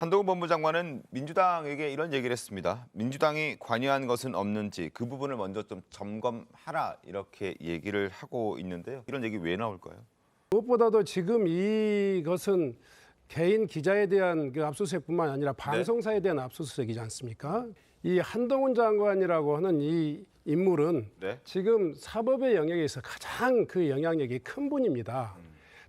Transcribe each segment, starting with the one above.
한동훈 법무장관은 민주당에게 이런 얘기를 했습니다. 민주당이 관여한 것은 없는지 그 부분을 먼저 좀 점검하라 이렇게 얘기를 하고 있는데요. 이런 얘기 왜 나올까요? 무엇보다도 지금 이것은 개인 기자에 대한 그 압수수색뿐만 아니라 방송사에 대한 압수수색이지 않습니까? 이 한동훈 장관이라고 하는 이 인물은 지금 사법의 영역에서 가장 그 영향력이 큰 분입니다.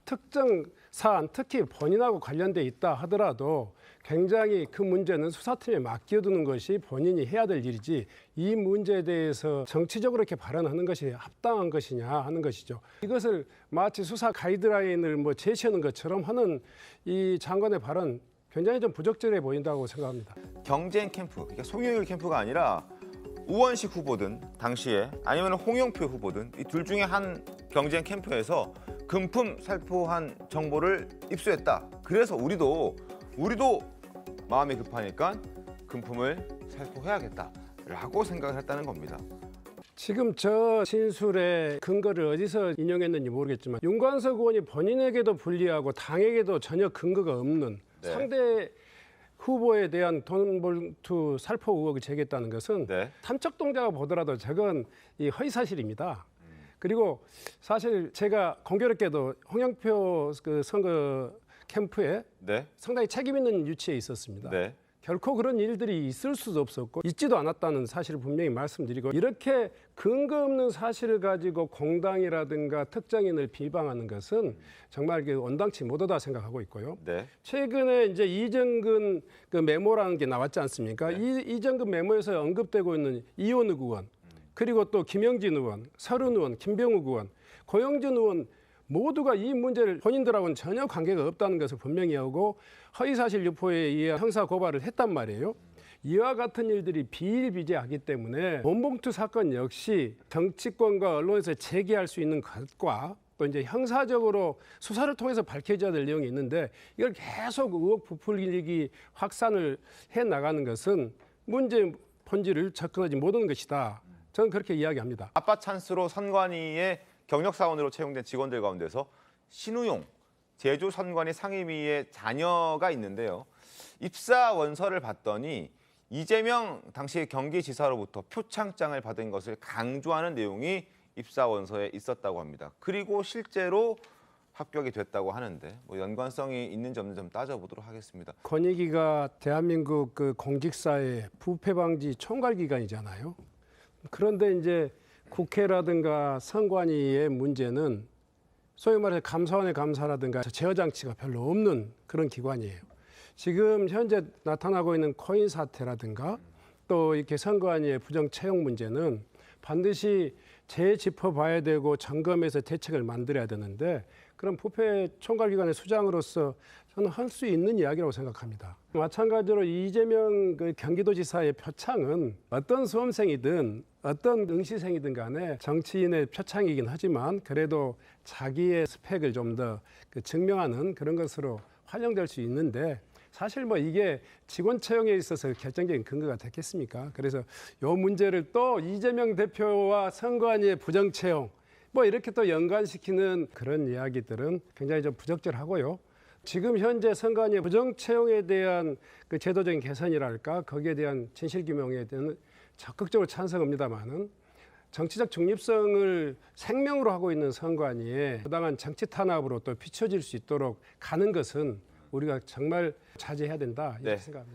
특정 사안, 특히 본인하고 관련돼 있다 하더라도 굉장히 그 문제는 수사팀에 맡겨두는 것이 본인이 해야 될 일이지, 이 문제에 대해서 정치적으로 이렇게 발언하는 것이 합당한 것이냐 하는 것이죠. 이것을 마치 수사 가이드라인을 제시하는 것처럼 하는 이 장관의 발언, 굉장히 좀 부적절해 보인다고 생각합니다. 경쟁 캠프, 그러니까 송영길 캠프가 아니라 우원식 후보든 당시에 아니면 홍영표 후보든 이 둘 중에 한 경쟁 캠프에서 금품 살포한 정보를 입수했다. 그래서 우리도 마음이 급하니까 금품을 살포해야겠다라고 생각을 했다는 겁니다. 지금 저 진술의 근거를 어디서 인용했는지 모르겠지만 윤관석 의원이 본인에게도 불리하고 당에게도 전혀 근거가 없는 상대 후보에 대한 돈 몰투 살포 의혹을 제기했다는 것은 탐적 동자가 보더라도 저건 이 허위 사실입니다. 그리고 사실 제가 공교롭게도 홍영표 그 선거 캠프에 상당히 책임 있는 위치에 있었습니다. 결코 그런 일들이 있을 수도 없었고 있지도 않았다는 사실을 분명히 말씀드리고, 이렇게 근거 없는 사실을 가지고 공당이라든가 특정인을 비방하는 것은 정말 원당치 못하다 생각하고 있고요. 최근에 이제 이정근 그 메모라는 게 나왔지 않습니까? 이정근 메모에서 언급되고 있는 이원욱 의원, 그리고 또 김영진 의원, 서른 의원, 김병욱 의원, 고영준 의원 모두가 이 문제를 본인들하고는 전혀 관계가 없다는 것을 분명히 하고 허위사실 유포에 의해 형사 고발을 했단 말이에요. 이와 같은 일들이 비일비재하기 때문에 돈봉투 사건 역시 정치권과 언론에서 제기할 수 있는 것과 또 이제 형사적으로 수사를 통해서 밝혀져야 될 내용이 있는데, 이걸 계속 의혹 부풀리기 확산을 해 나가는 것은 문제 본질을 접근하지 못하는 것이다. 저는 그렇게 이야기합니다. 아빠 찬스로 선관위의 경력사원으로 채용된 직원들 가운데서 신우용 제주 선관위 상임위의 자녀가 있는데요. 입사 원서를 봤더니 이재명 당시 경기지사로부터 표창장을 받은 것을 강조하는 내용이 입사 원서에 있었다고 합니다. 그리고 실제로 합격이 됐다고 하는데 연관성이 있는지 없는지 좀 따져보도록 하겠습니다. 권익위가 대한민국 그 공직사의 부패 방지 총괄 기관이잖아요. 그런데 이제 국회라든가 선관위의 문제는 소위 말해 감사원의 감사라든가 제어 장치가 별로 없는 그런 기관이에요. 지금 현재 나타나고 있는 코인 사태라든가 또 이렇게 선관위의 부정 채용 문제는 반드시 재짚어봐야 되고 점검해서 대책을 만들어야 되는데, 그런 부패 총괄기관의 수장으로서 저는 할 수 있는 이야기라고 생각합니다. 마찬가지로 이재명 그 경기도지사의 표창은 어떤 수험생이든 어떤 응시생이든 간에 정치인의 표창이긴 하지만 그래도 자기의 스펙을 좀 더 증명하는 그런 것으로 활용될 수 있는데, 사실 이게 직원 채용에 있어서 결정적인 근거가 됐겠습니까? 그래서 이 문제를 또 이재명 대표와 선관위의 부정 채용 이렇게 또 연관시키는 그런 이야기들은 굉장히 좀 부적절하고요. 지금 현재 선관위의 부정 채용에 대한 그 제도적인 개선이랄까, 거기에 대한 진실규명에 대한 적극적으로 찬성합니다만은 정치적 중립성을 생명으로 하고 있는 선관위에 부당한 정치 탄압으로 또 비춰질 수 있도록 가는 것은 우리가 정말 자제해야 된다 이렇게 생각합니다.